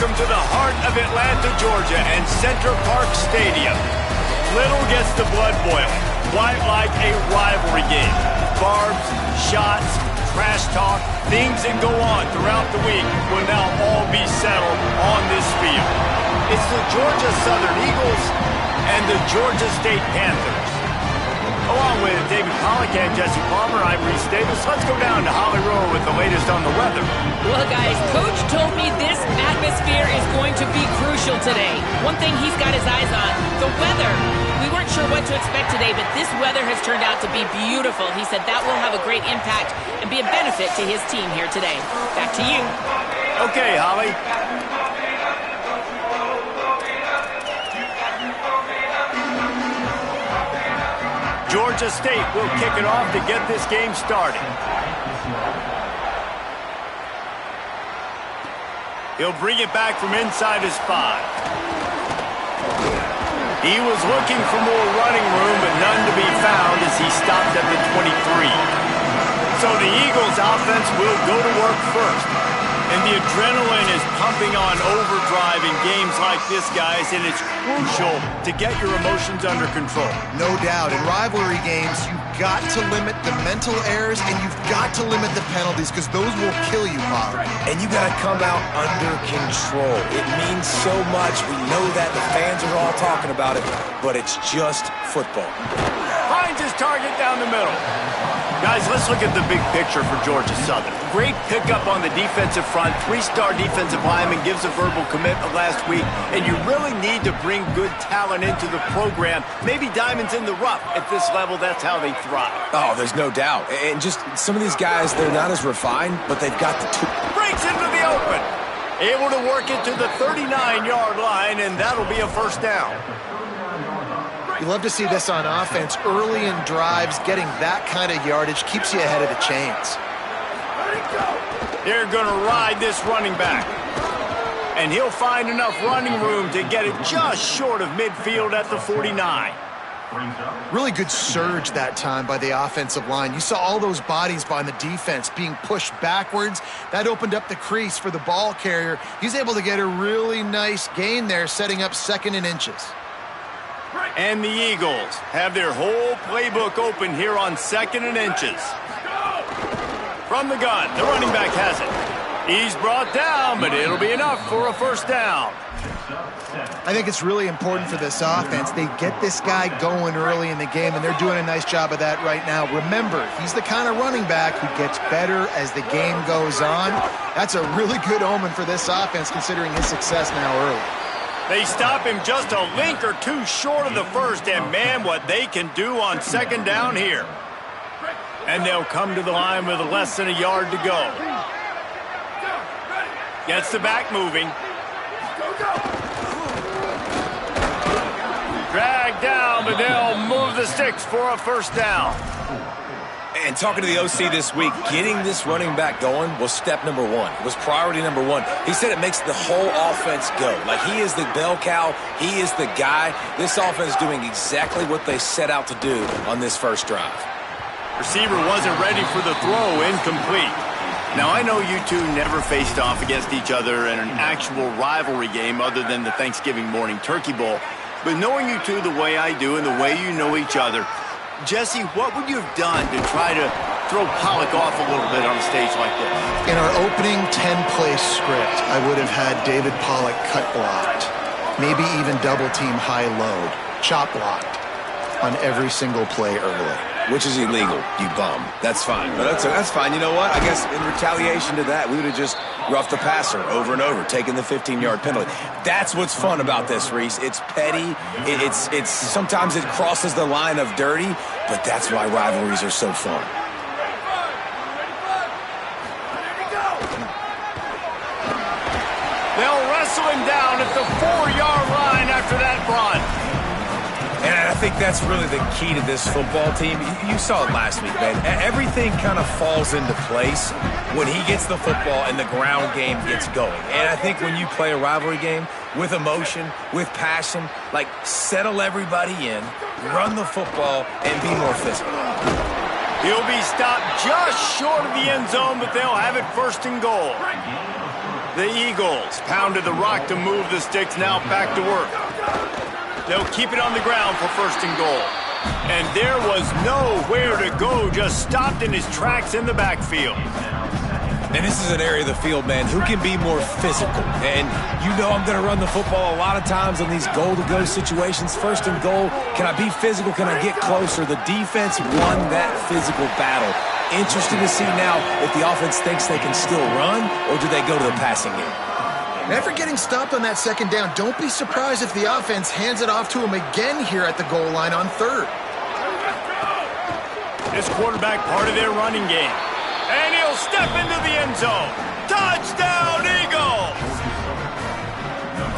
Welcome to the heart of Atlanta, Georgia, and Center Park Stadium. Little gets the blood boiling, quite like a rivalry game. Barbs, shots, trash talk, things that go on throughout the week will now all be settled on this field. It's the Georgia Southern Eagles and the Georgia State Panthers. Along with David Pollock and Jesse Palmer, I'm Reese Davis. Let's go down to Holly Rowe with the latest on the weather. Well, guys, Coach told me this atmosphere is going to be crucial today. One thing he's got his eyes on, the weather. We weren't sure what to expect today, but this weather has turned out to be beautiful. He said that will have a great impact and be a benefit to his team here today. Back to you. Okay, Holly. Georgia State will kick it off to get this game started. He'll bring it back from inside his 5. He was looking for more running room, but none to be found as he stopped at the 23. So the Eagles' offense will go to work first. And the adrenaline is pumping on overdrive in games like this, guys, and it's crucial to get your emotions under control. No doubt. In rivalry games, you've got to limit the mental errors and you've got to limit the penalties because those will kill you, Bob. And you got to come out under control. It means so much. We know that. The fans are all talking about it, but it's just football. Finds his target down the middle. Guys, let's look at the big picture for Georgia Southern. Great pickup on the defensive front. 3-star defensive lineman gives a verbal commitment last week, and you really need to bring good talent into the program. Maybe diamonds in the rough. At this level, that's how they thrive. Oh, there's no doubt. And just some of these guys, they're not as refined, but they've got the tools. Breaks into the open. Able to work it to the 39-yard line, and that'll be a first down. You love to see this on offense. Early in drives, getting that kind of yardage keeps you ahead of the chains. They're going to ride this running back. And he'll find enough running room to get it just short of midfield at the 49. Really good surge that time by the offensive line. You saw all those bodies by the defense being pushed backwards. That opened up the crease for the ball carrier. He's able to get a really nice gain there, setting up 2nd and inches. And the Eagles have their whole playbook open here on 2nd and inches. From the gun, the running back has it. He's brought down, but it'll be enough for a first down. I think it's really important for this offense. They get this guy going early in the game, and they're doing a nice job of that right now. Remember, he's the kind of running back who gets better as the game goes on. That's a really good omen for this offense, considering his success now early. They stop him just a link or two short of the first, and man, what they can do on 2nd down here. And they'll come to the line with less than a yard to go. Gets the back moving. Dragged down, but they'll move the sticks for a first down. And talking to the OC this week, getting this running back going was step number 1. It was priority number 1. He said it makes the whole offense go. Like, he is the bell cow. He is the guy. This offense is doing exactly what they set out to do on this first drive. Receiver wasn't ready for the throw, incomplete. Now, I know you two never faced off against each other in an actual rivalry game other than the Thanksgiving morning Turkey Bowl. But knowing you two the way I do and the way you know each other, Jesse, what would you have done to try to throw Pollock off a little bit on a stage like this? In our opening 10-play script, I would have had David Pollock cut blocked, maybe even double-team high-load, chop blocked on every single play early. Which is illegal, you bum. That's fine. But that's fine. You know what? I guess in retaliation to that, we would have just roughed the passer over and over, taking the 15-yard penalty. That's what's fun about this, Reese. It's petty. It's sometimes it crosses the line of dirty, but that's why rivalries are so fun. They'll wrestle him down at the 4-yard line after that run. And I think that's really the key to this football team. You saw it last week, man. Everything kind of falls into place when he gets the football and the ground game gets going. And I think when you play a rivalry game with emotion, with passion, like settle everybody in, run the football, and be more physical. He'll be stopped just short of the end zone, but they'll have it 1st and goal. The Eagles pounded the rock to move the sticks, now back to work. They'll keep it on the ground for 1st and goal. And there was nowhere to go, just stopped in his tracks in the backfield. And this is an area of the field, man, who can be more physical. And you know I'm going to run the football a lot of times on these goal-to-go situations. 1st and goal, can I be physical? Can I get closer? The defense won that physical battle. Interested to see now if the offense thinks they can still run, or do they go to the passing game? After getting stopped on that 2nd down, don't be surprised if the offense hands it off to him again here at the goal line on 3rd. This quarterback part of their running game. And he'll step into the end zone. Touchdown, Eagles!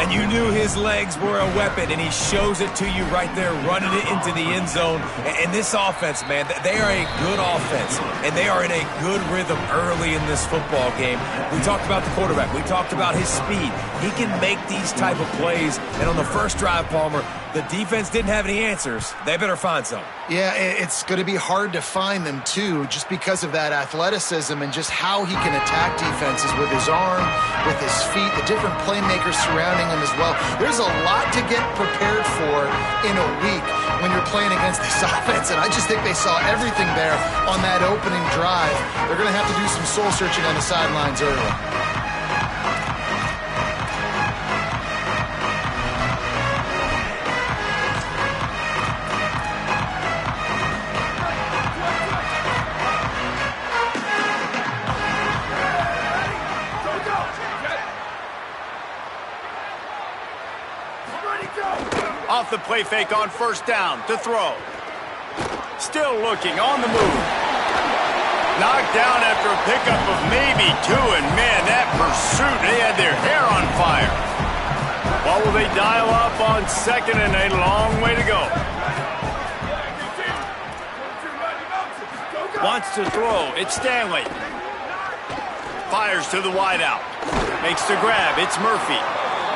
And you knew his legs were a weapon, and he shows it to you right there, running it into the end zone. And this offense, man, they are a good offense, and they are in a good rhythm early in this football game. We talked about the quarterback. We talked about his speed. He can make these type of plays. And on the first drive, Palmer, the defense didn't have any answers. They better find some. Yeah, it's going to be hard to find them, too, just because of that athleticism and just how he can attack defenses with his arm, with his feet, the different playmakers surrounding him as well. There's a lot to get prepared for in a week when you're playing against this offense, and I just think they saw everything there on that opening drive. They're going to have to do some soul-searching on the sidelines early. Off the play fake on 1st down to throw. Still looking on the move. Knocked down after a pickup of maybe 2, and man, that pursuit, they had their hair on fire. What will they dial up on 2nd and a long way to go? Wants to throw. It's Stanley. Fires to the wideout. Makes the grab. It's Murphy.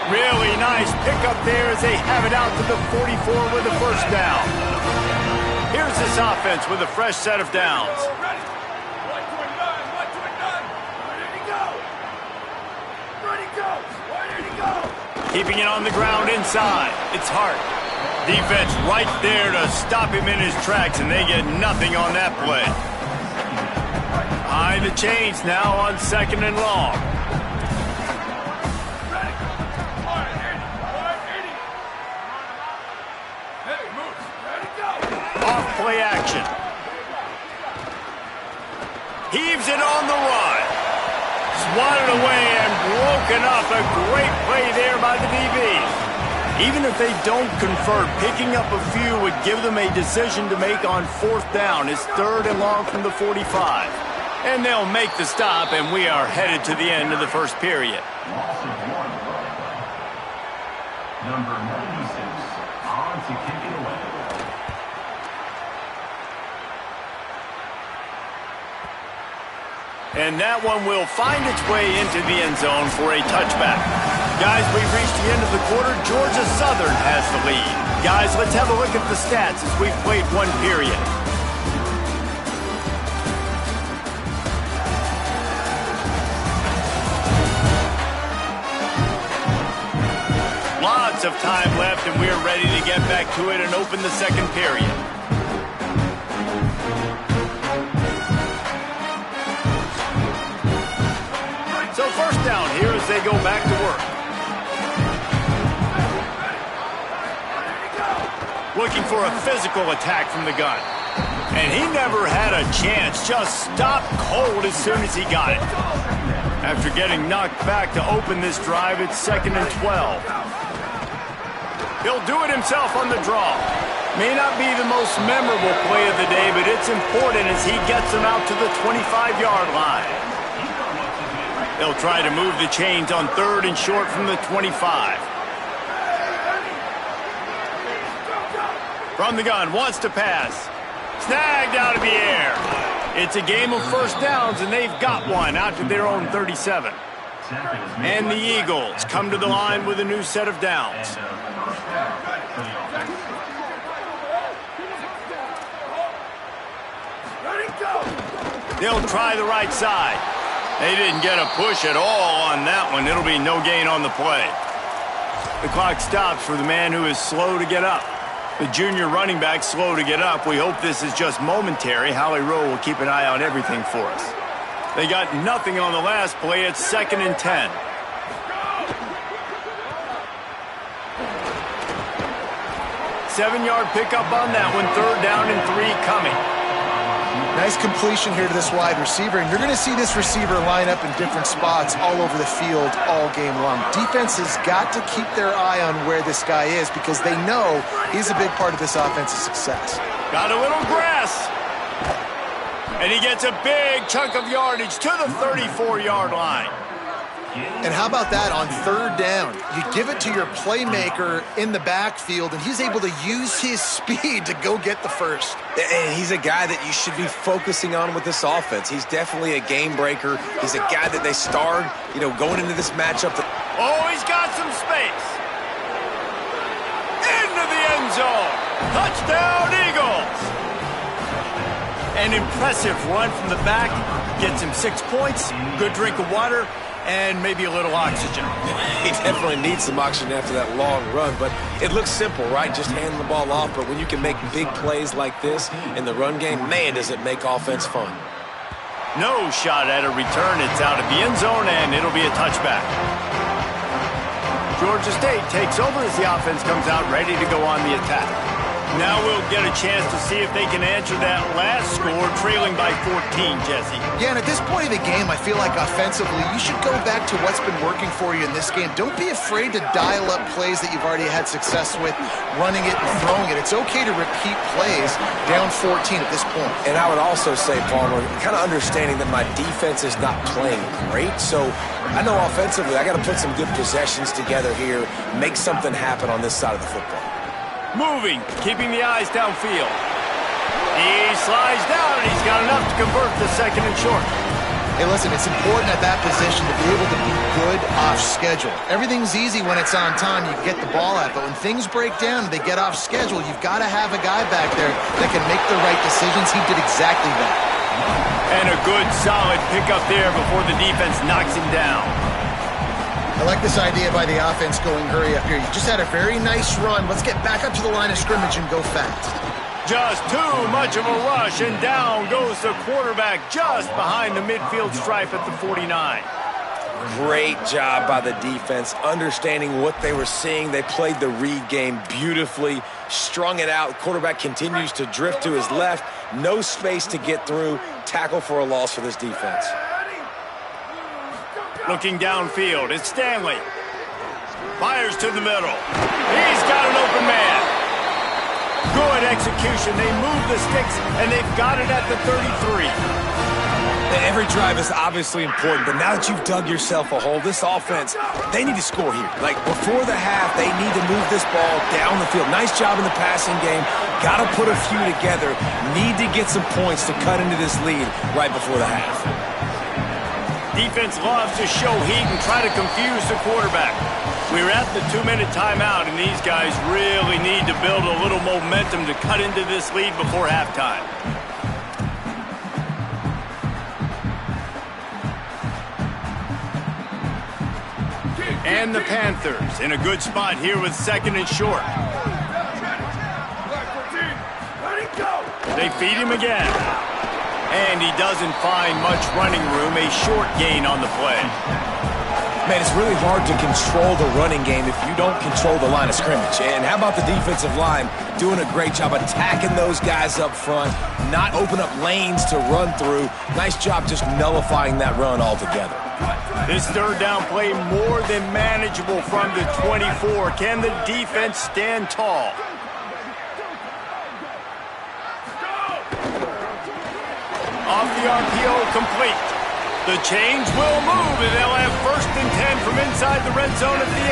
Really nice pickup there as they have it out to the 44 with the 1st down. Here's this offense with a fresh set of downs. Keeping it on the ground inside. It's Hart. Defense right there to stop him in his tracks, and they get nothing on that play. Behind the chains now on 2nd and long. Play action. Heaves it on the run. Swatted away and broken up. A great play there by the DBs. Even if they don't convert, picking up a few would give them a decision to make on 4th down. It's 3rd and long from the 45. And they'll make the stop, and we are headed to the end of the 1st period. Number 96 on to kick it away. And that one will find its way into the end zone for a touchback. Guys, we've reached the end of the quarter. Georgia Southern has the lead. Guys, let's have a look at the stats as we've played 1 period. Lots of time left, and we're ready to get back to it and open the 2nd period. So 1st down here as they go back to work. Looking for a physical attack from the gun. And he never had a chance. Just stopped cold as soon as he got it. After getting knocked back to open this drive, it's 2nd and 12. He'll do it himself on the draw. May not be the most memorable play of the day, but it's important as he gets them out to the 25-yard line. They'll try to move the chains on 3rd and short from the 25. From the gun, wants to pass. Snagged out of the air. It's a game of 1st downs, and they've got one out to their own 37. And the Eagles come to the line with a new set of downs. They'll try the right side. They didn't get a push at all on that one. It'll be no gain on the play. The clock stops for the man who is slow to get up. The junior running back slow to get up. We hope this is just momentary. Howie Rowe will keep an eye on everything for us. They got nothing on the last play. It's 2nd and 10. Seven-yard pickup on that one. 3rd down and 3 coming. Nice completion here to this wide receiver, and you're going to see this receiver line up in different spots all over the field all game long. Defense has got to keep their eye on where this guy is because they know he's a big part of this offense's success. Got a little grass. And he gets a big chunk of yardage to the 34-yard line. And how about that on 3rd down? You give it to your playmaker in the backfield, and he's able to use his speed to go get the first. And he's a guy that you should be focusing on with this offense. He's definitely a game breaker. He's a guy that they starred, going into this matchup. Oh, he's got some space. Into the end zone. Touchdown, Eagles. An impressive run from the back. Gets him 6 points, good drink of water, and maybe a little oxygen. He definitely needs some oxygen after that long run, but it looks simple, right? Just handing the ball off, but when you can make big plays like this in the run game, man, does it make offense fun. No shot at a return. It's out of the end zone, and it'll be a touchback. Georgia State takes over as the offense comes out ready to go on the attack. Now we'll get a chance to see if they can answer that last score, trailing by 14, Jesse. Yeah, and at this point of the game, I feel like offensively, you should go back to what's been working for you in this game. Don't be afraid to dial up plays that you've already had success with, running it and throwing it. It's okay to repeat plays down 14 at this point. And I would also say, Palmer, kind of understanding that my defense is not playing great, so I know offensively I got to put some good possessions together here, make something happen on this side of the football. Moving, keeping the eyes downfield. He slides down, and he's got enough to convert the 2nd and short. Hey, listen, it's important at that position to be able to be good off schedule. Everything's easy when it's on time. You get the ball out, but when things break down and they get off schedule, you've got to have a guy back there that can make the right decisions. He did exactly that. And a good, solid pickup there before the defense knocks him down. I like this idea by the offense going hurry up here. You just had a very nice run. Let's get back up to the line of scrimmage and go fast. Just too much of a rush, and down goes the quarterback just behind the midfield stripe at the 49. Great job by the defense, understanding what they were seeing. They played the read game beautifully, strung it out. Quarterback continues to drift to his left. No space to get through. Tackle for a loss for this defense. Looking downfield, it's Stanley. Fires to the middle. He's got an open man. Good execution. They move the sticks, and they've got it at the 33. Every drive is obviously important, but now that you've dug yourself a hole, this offense, they need to score here. Like, before the half, they need to move this ball down the field. Nice job in the passing game. Got to put a few together. Need to get some points to cut into this lead right before the half. Defense loves to show heat and try to confuse the quarterback. We're at the 2-minute timeout, and these guys really need to build a little momentum to cut into this lead before halftime. And the Panthers in a good spot here with 2nd and short. They feed him again. And he doesn't find much running room, a short gain on the play. Man, it's really hard to control the running game if you don't control the line of scrimmage. And how about the defensive line doing a great job attacking those guys up front, not open up lanes to run through. Nice job just nullifying that run altogether. This 3rd down play more than manageable from the 24. Can the defense stand tall? Off the RPO, complete. The change will move, and they'll have 1st and 10 from inside the red zone at the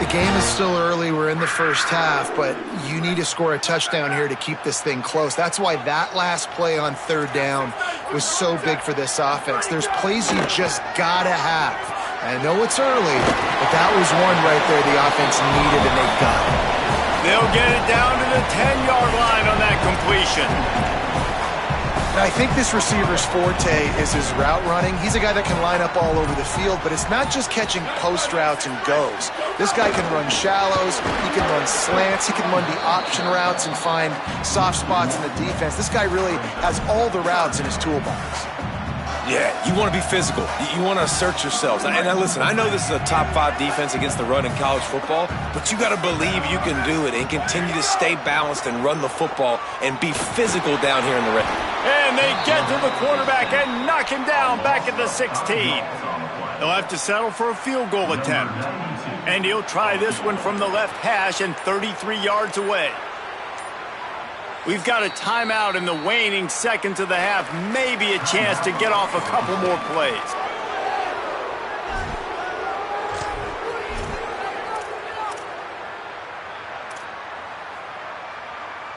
18. The game is still early. We're in the first half, but you need to score a touchdown here to keep this thing close. That's why that last play on 3rd down was so big for this offense. There's plays you just got to have. I know it's early, but that was one right there the offense needed, and they got it. They'll get it down to the 10-yard line on that completion. And I think this receiver's forte is his route running. He's a guy that can line up all over the field, but it's not just catching post routes and goes. This guy can run shallows, he can run slants, he can run the option routes and find soft spots in the defense. This guy really has all the routes in his toolbox. Yeah, you want to be physical. You want to assert yourselves. And listen, I know this is a top 5 defense against the run in college football, but you got to believe you can do it and continue to stay balanced and run the football and be physical down here in the red. And they get to the quarterback and knock him down back at the 16. They'll have to settle for a field goal attempt. And he'll try this one from the left hash and 33 yards away. We've got a timeout in the waning seconds of the half. Maybe a chance to get off a couple more plays.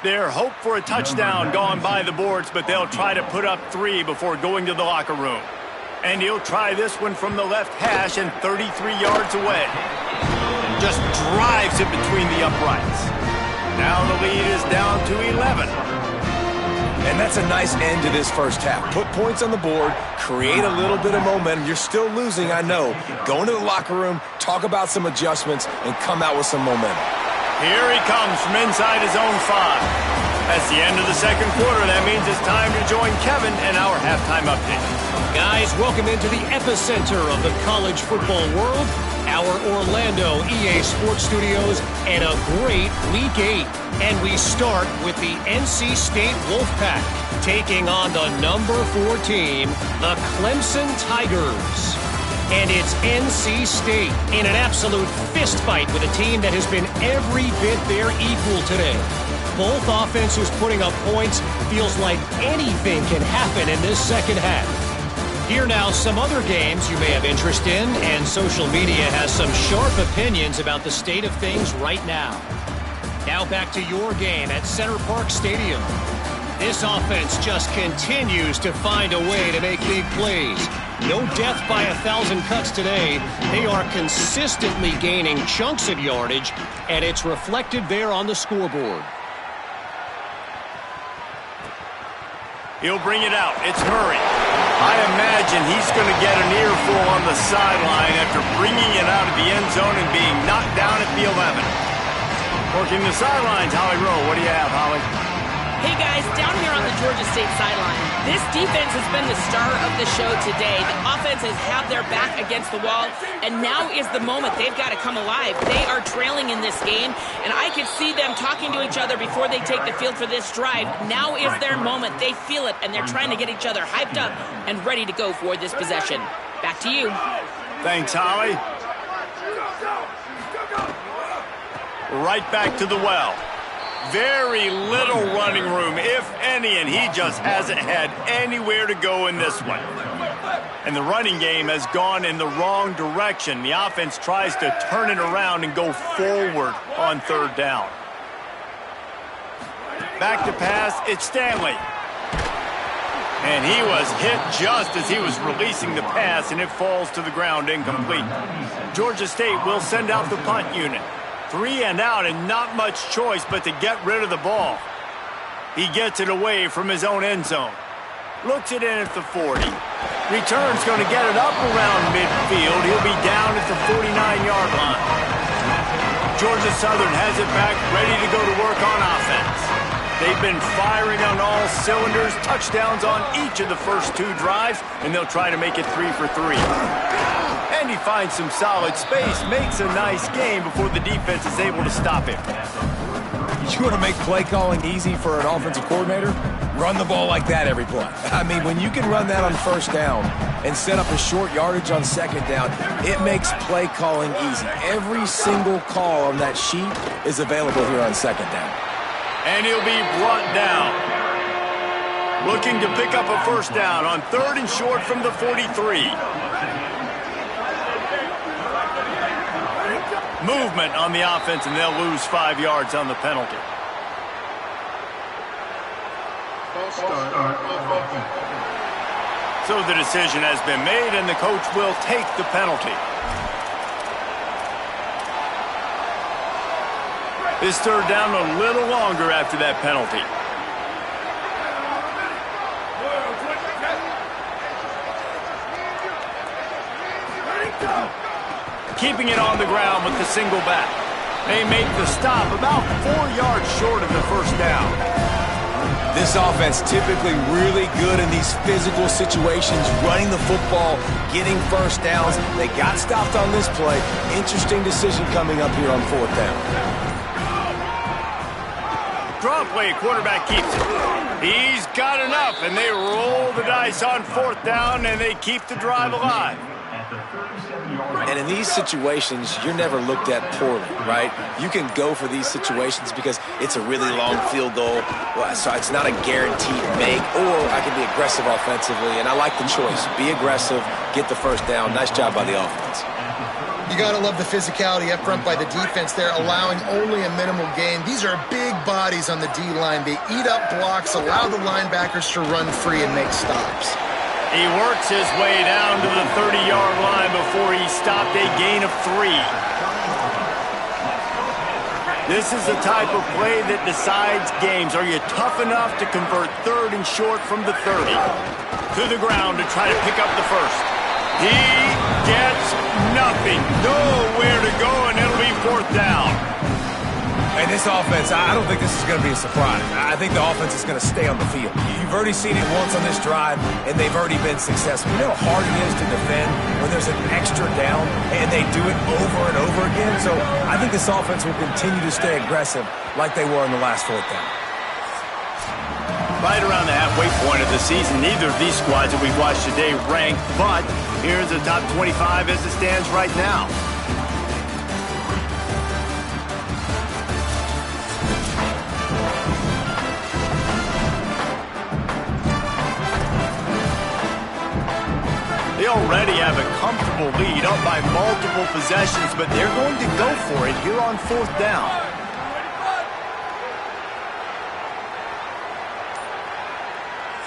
Their hope for a touchdown gone by the boards, but they'll try to put up 3 before going to the locker room. And he'll try this one from the left hash and 33 yards away. Just drives it between the uprights. Now the lead is down to 11. And that's a nice end to this first half. Put points on the board, create a little bit of momentum. You're still losing, I know. Go into the locker room, talk about some adjustments, and come out with some momentum. Here he comes from inside his own 5. That's the end of the second quarter. That means it's time to join Kevin and our halftime update. Guys, welcome into the epicenter of the college football world, our Orlando EA Sports Studios, and a great Week 8. And we start with the NC State Wolfpack, taking on the number 4 team, the Clemson Tigers. And it's NC State in an absolute fistfight with a team that has been every bit their equal today. Both offenses putting up points. Feels like anything can happen in this second half. Here now, some other games you may have interest in, and social media has some sharp opinions about the state of things right now. Now back to your game at Center Park Stadium. This offense just continues to find a way to make big plays. No death by 1,000 cuts today. They are consistently gaining chunks of yardage, and it's reflected there on the scoreboard. He'll bring it out. It's Murray. I imagine he's going to get an earful on the sideline after bringing it out of the end zone and being knocked down at the 11. Working the sidelines, Holly Rowe. What do you have, Holly? Hey guys, down here on the Georgia State sideline, this defense has been the star of the show today. The offense has had their back against the wall, and now is the moment they've got to come alive. They are trailing in this game, and I could see them talking to each other before they take the field for this drive. Now is their moment. They feel it, and they're trying to get each other hyped up and ready to go for this possession. Back to you. Thanks, Holly. Right back to the well. Very little running room, if any, and he just hasn't had anywhere to go in this one. And the running game has gone in the wrong direction. The offense tries to turn it around and go forward on 3rd down. Back to pass, it's Stanley. And he was hit just as he was releasing the pass, and it falls to the ground incomplete. Georgia State will send out the punt unit. 3 and out, and not much choice but to get rid of the ball. He gets it away from his own end zone. Looks it in at the 40. Return's going to get it up around midfield. He'll be down at the 49-yard line. Georgia Southern has it back, ready to go to work on offense. They've been firing on all cylinders, touchdowns on each of the first 2 drives, and they'll try to make it 3 for 3. And he finds some solid space, makes a nice game before the defense is able to stop him. You want to make play calling easy for an offensive coordinator? Run the ball like that every play. I mean, when you can run that on 1st down and set up a short yardage on 2nd down, it makes play calling easy. Every single call on that sheet is available here on 2nd down. And he'll be brought down. Looking to pick up a 1st down on 3rd and short from the 43. Movement on the offense, and they'll lose 5 yards on the penalty. So the decision has been made, and the coach will take the penalty. This 3rd down a little longer after that penalty. Keeping it on the ground with the single back. They make the stop about 4 yards short of the first down. This offense typically really good in these physical situations, running the football, getting first downs. They got stopped on this play. Interesting decision coming up here on 4th down. Draw play, quarterback keeps it. He's got enough, and they roll the dice on 4th down, and they keep the drive alive. And in these situations, you're never looked at poorly, right? You can go for these situations because it's a really long field goal, so it's not a guaranteed make, or I can be aggressive offensively, and I like the choice. Be aggressive, get the first down. Nice job by the offense. You got to love the physicality up front by the defense. They're allowing only a minimal gain. These are big bodies on the D-line. They eat up blocks, allow the linebackers to run free and make stops. He works his way down to the 30-yard line before he stopped a gain of 3. This is the type of play that decides games. Are you tough enough to convert 3rd and short from the 30? To the ground to try to pick up the first. He gets nothing. Nowhere to go, and it'll be 4th down. And this offense, I don't think this is going to be a surprise. I think the offense is going to stay on the field. You've already seen it once on this drive, and they've already been successful. You know how hard it is to defend when there's an extra down, and they do it over and over again. So I think this offense will continue to stay aggressive like they were in the last 4th down. Right around the halfway point of the season, neither of these squads that we've watched today ranked, but here's the top 25 as it stands right now. They already have a comfortable lead up by multiple possessions, but they're going to go for it here on 4th down.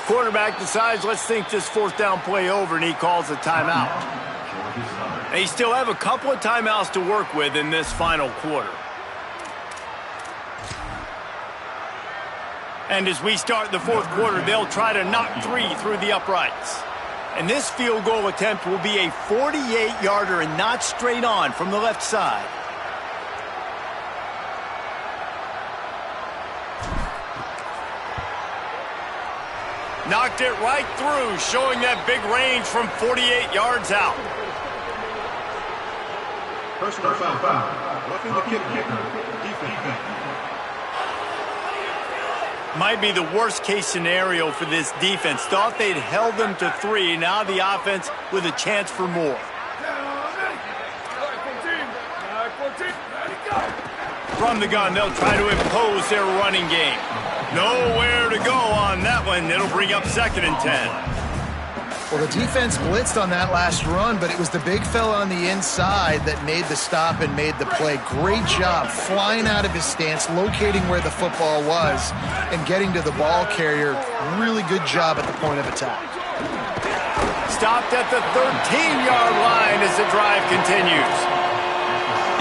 Quarterback decides, let's think this 4th down play over, and he calls a timeout. They still have a couple of timeouts to work with in this final quarter. And as we start the 4th quarter, they'll try to knock 3 through the uprights. And this field goal attempt will be a 48-yarder and not straight on from the left side. Knocked it right through, showing that big range from 48 yards out. Personal foul. Roughing the kicker. Defense. Might be the worst-case scenario for this defense. Thought they'd held them to 3. Now the offense with a chance for more. From the gun, they'll try to impose their running game. Nowhere to go on that one. It'll bring up 2nd and 10. Well, the defense blitzed on that last run, but it was the big fella on the inside that made the stop and made the play. Great job flying out of his stance, locating where the football was, and getting to the ball carrier. Really good job at the point of attack. Stopped at the 13-yard line as the drive continues.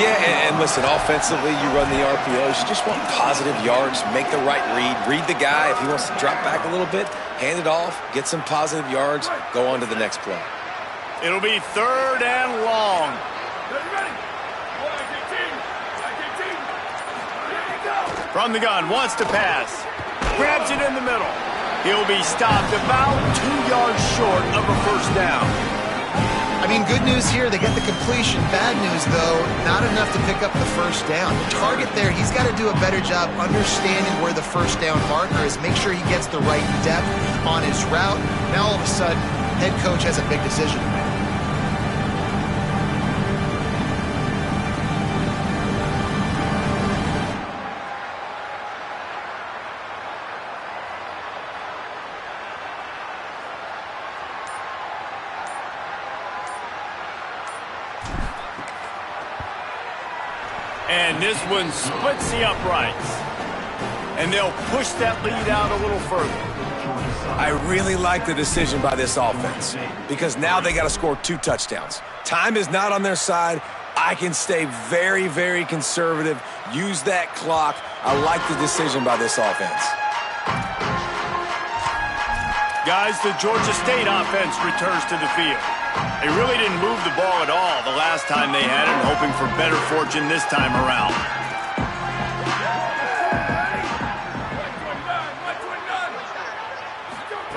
Yeah, and listen, offensively, you run the RPOs. You just want positive yards, make the right read the guy. If he wants to drop back a little bit, hand it off, get some positive yards, go on to the next play. It'll be 3rd and long. From the gun, wants to pass. Grabs it in the middle. He'll be stopped about 2 yards short of a first down. I mean, good news here, they get the completion. Bad news, though, not enough to pick up the first down. The target there, he's got to do a better job understanding where the first down marker is, make sure he gets the right depth on his route. Now, all of a sudden, head coach has a big decision to make. And this one splits the uprights. And they'll push that lead out a little further. I really like the decision by this offense because now they got to score 2 touchdowns. Time is not on their side. I can stay very, very conservative, use that clock. I like the decision by this offense. Guys, the Georgia State offense returns to the field. They really didn't move the ball at all the last time they had it, hoping for better fortune this time around.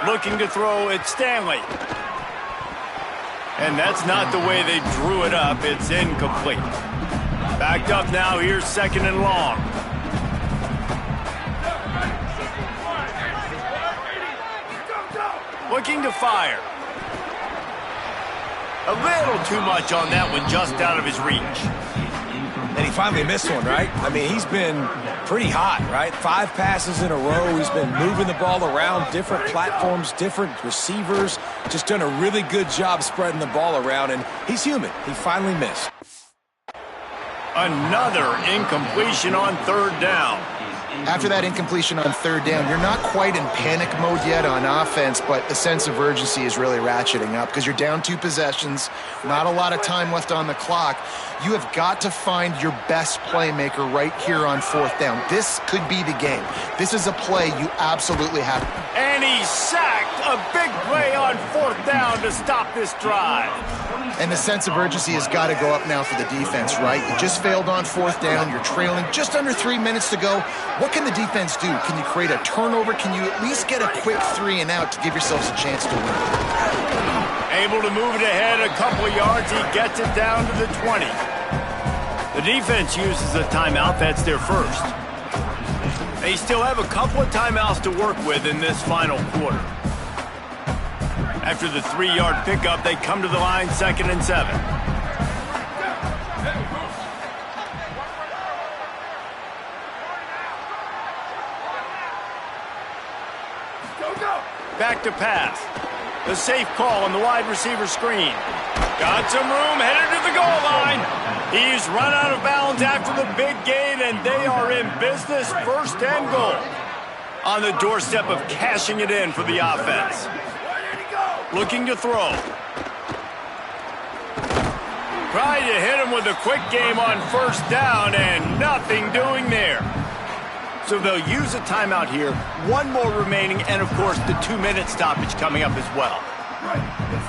Looking to throw, it's Stanley. And that's not the way they drew it up. It's incomplete. Backed up now. Here's 2nd and long. Looking to fire. A little too much on that one, just out of his reach. And he finally missed one, right? I mean, he's been pretty hot, right? 5 passes in a row. He's been moving the ball around, different platforms, different receivers. Just done a really good job spreading the ball around, and he's human. He finally missed. Another incompletion on 3rd down. After that incompletion on 3rd down, you're not quite in panic mode yet on offense, but the sense of urgency is really ratcheting up because you're down 2 possessions, not a lot of time left on the clock. You have got to find your best playmaker right here on 4th down. This could be the game. This is a play you absolutely have. And he sacked. A big play on 4th down to stop this drive. And the sense of urgency has got to go up now for the defense, right? You just failed on 4th down. You're trailing just under 3 minutes to go. What can the defense do? Can you create a turnover? Can you at least get a quick 3 and out to give yourselves a chance to win? Able to move it ahead a couple of yards. He gets it down to the 20. The defense uses a timeout. That's their first. They still have a couple of timeouts to work with in this final quarter. After the 3-yard pickup, they come to the line, 2nd and 7. Back to pass. The safe call on the wide receiver screen. Got some room, headed to the goal line. He's run out of bounds after the big gain, and they are in business, 1st and goal. On the doorstep of cashing it in for the offense. Looking to throw. Trying to hit him with a quick game on 1st down, and nothing doing there. So they'll use a timeout here. 1 more remaining, and of course the 2-minute stoppage coming up as well.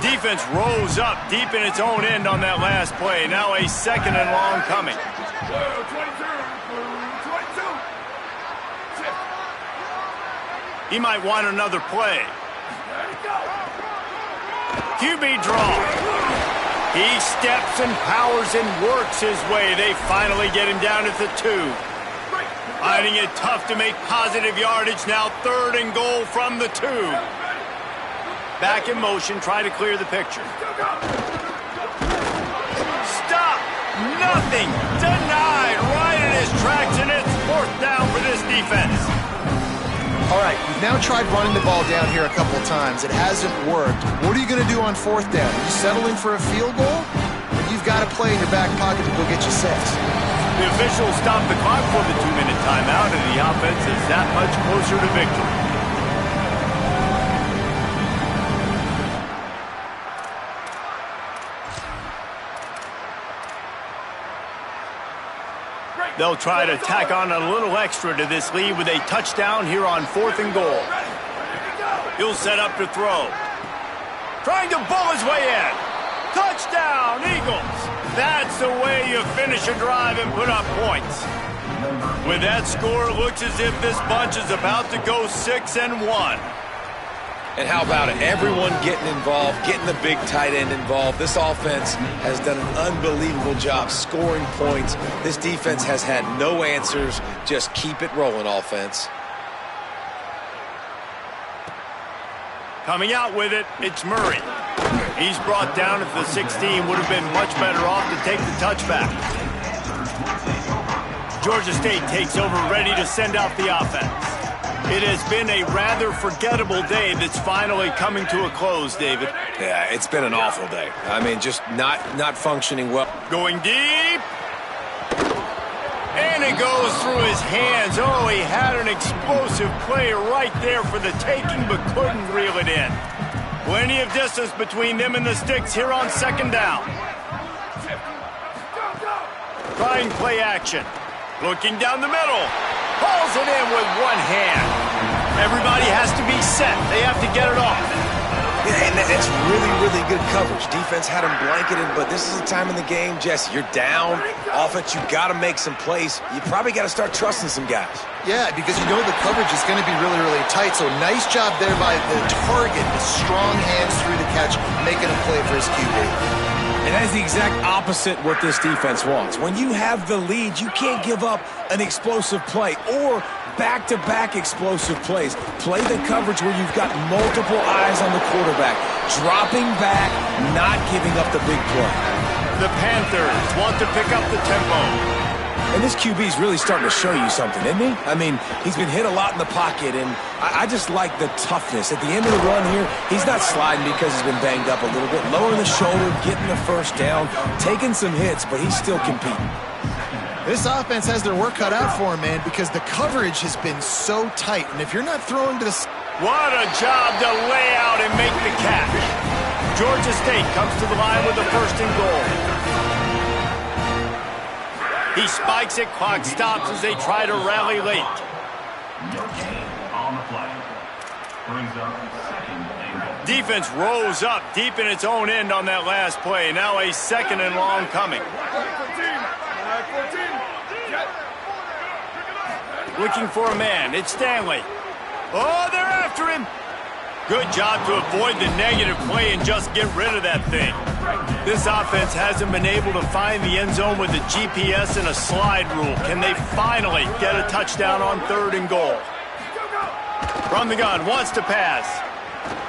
Defense rose up deep in its own end on that last play. Now a 2nd and long coming. He might want another play. QB draw. He steps and powers and works his way. They finally get him down at the 2. Finding it tough to make positive yardage. Now 3rd and goal from the 2. Back in motion, try to clear the picture. Stop! Nothing! Denied right in his tracks, and it's 4th down for this defense. All right, you've now tried running the ball down here a couple times. It hasn't worked. What are you going to do on 4th down? Are you settling for a field goal? You've got a play in your back pocket to go get you 6. The officials stopped the clock for the 2-minute timeout, and the offense is that much closer to victory. They'll try to tack on a little extra to this lead with a touchdown here on 4th and goal. He'll set up to throw. Trying to bull his way in. Touchdown, Eagles. That's the way you finish a drive and put up points. With that score, it looks as if this bunch is about to go 6-1. And how about it? Everyone getting involved, getting the big tight end involved. This offense has done an unbelievable job scoring points. This defense has had no answers. Just keep it rolling, offense. Coming out with it, it's Murray. He's brought down at the 16. Would have been much better off to take the touchback. Georgia State takes over, ready to send out the offense. It has been a rather forgettable day that's finally coming to a close, David. Yeah, it's been an awful day. I mean, just not functioning well. Going deep. And it goes through his hands. Oh, he had an explosive play right there for the taking, but couldn't reel it in. Plenty of distance between them and the sticks here on 2nd down. Trying play action. Looking down the middle. Pulls it in with one hand. Everybody has to be set. They have to get it off. Yeah, and that's really, really good coverage. Defense had him blanketed, but this is a time in the game, Jesse, you're down. Offense, you got to make some plays. You probably got to start trusting some guys. Yeah, because you know the coverage is going to be really, really tight. So nice job there by the target with strong hands through the catch, making a play for his QB. And that is the exact opposite what this defense wants. When you have the lead, you can't give up an explosive play or back-to-back explosive plays. Play the coverage where you've got multiple eyes on the quarterback, dropping back, not giving up the big play. The Panthers want to pick up the tempo. And this QB's really starting to show you something, isn't he? I mean, he's been hit a lot in the pocket, and I just like the toughness. At the end of the run here, he's not sliding because he's been banged up a little bit. Lowering the shoulder, getting the first down, taking some hits, but he's still competing. This offense has their work cut out for him, man, because the coverage has been so tight. And if you're not throwing to the... What a job to lay out and make the catch. Georgia State comes to the line with a first and goal. He spikes it, clock stops as they try to rally late. No gain on the play. Brings up second and goal. Defense rose up deep in its own end on that last play. Now a second and long coming. Looking for a man. It's Stanley. Oh, they're after him. Good job to avoid the negative play and just get rid of that thing. This offense hasn't been able to find the end zone with a GPS and a slide rule. Can they finally get a touchdown on third and goal? From the gun, wants to pass.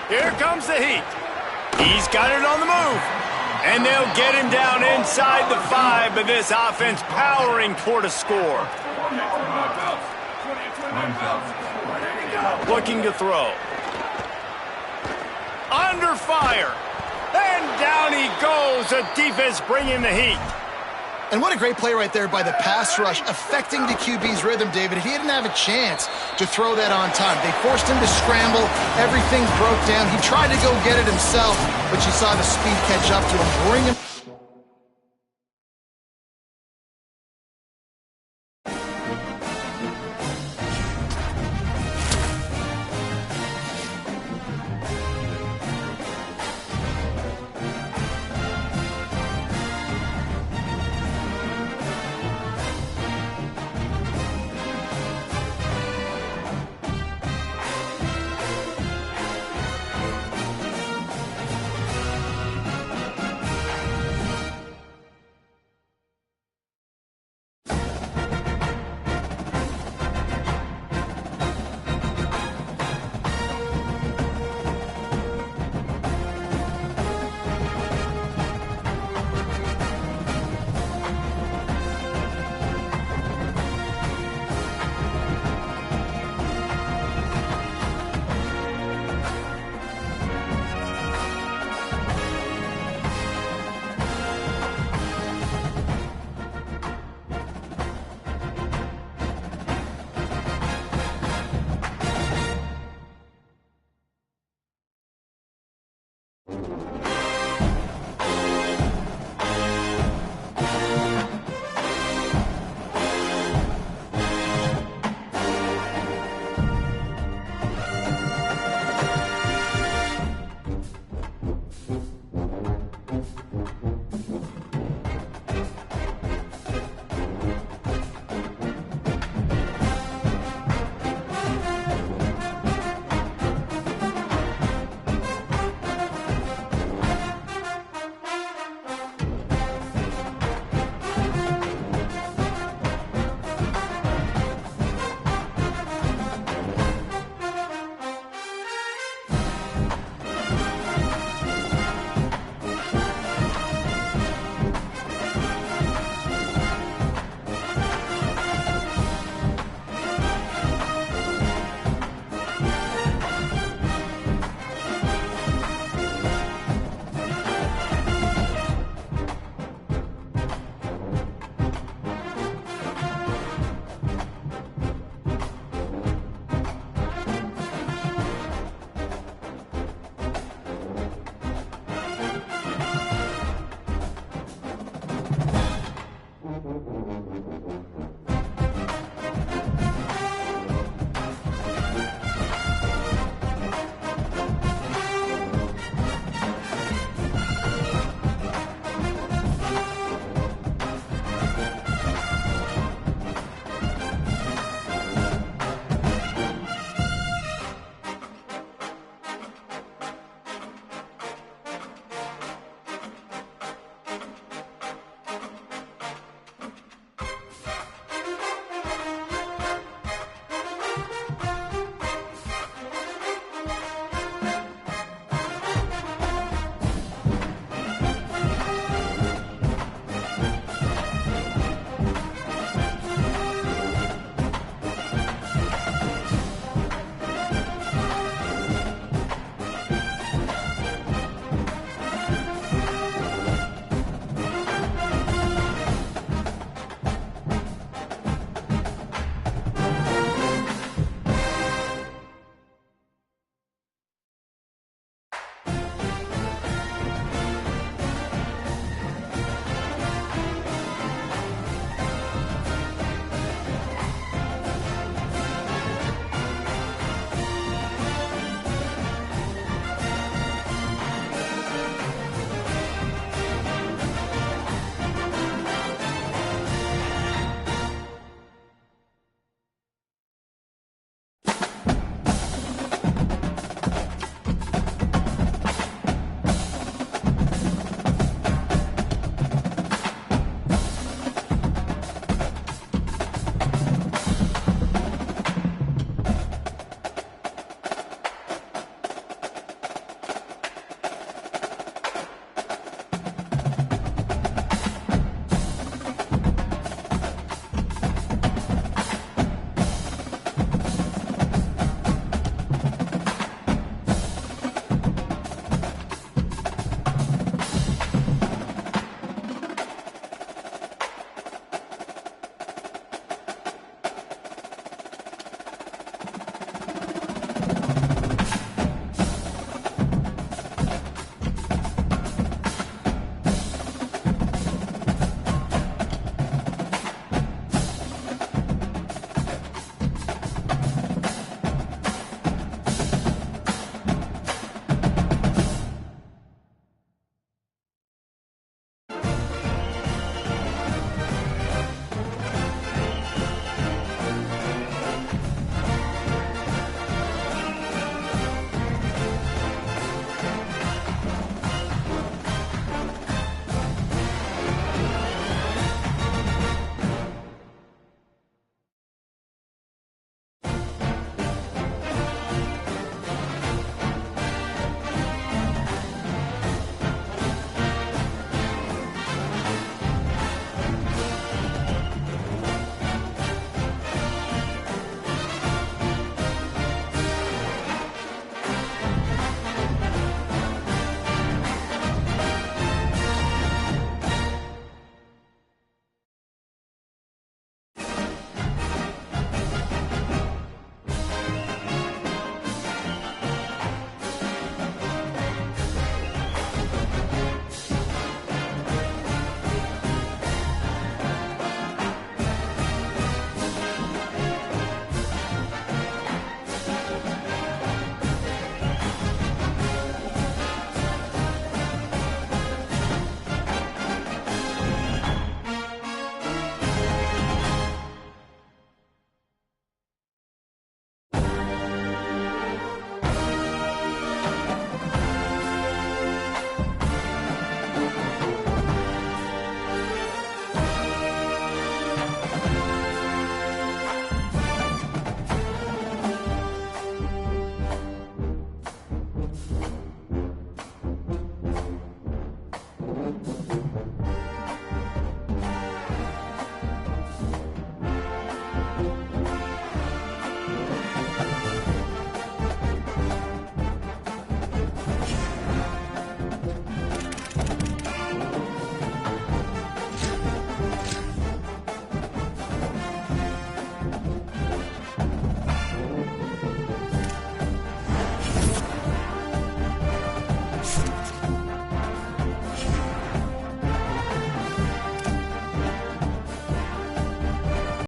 Here comes the heat. He's got it on the move. And they'll get him down inside the 5, but this offense powering toward a score. Looking to throw. Under fire. And down he goes. The defense bringing the heat. And what a great play right there by the pass rush, affecting the QB's rhythm, David. He didn't have a chance to throw that on time. They forced him to scramble. Everything broke down. He tried to go get it himself, but you saw the speed catch up to him, bring him.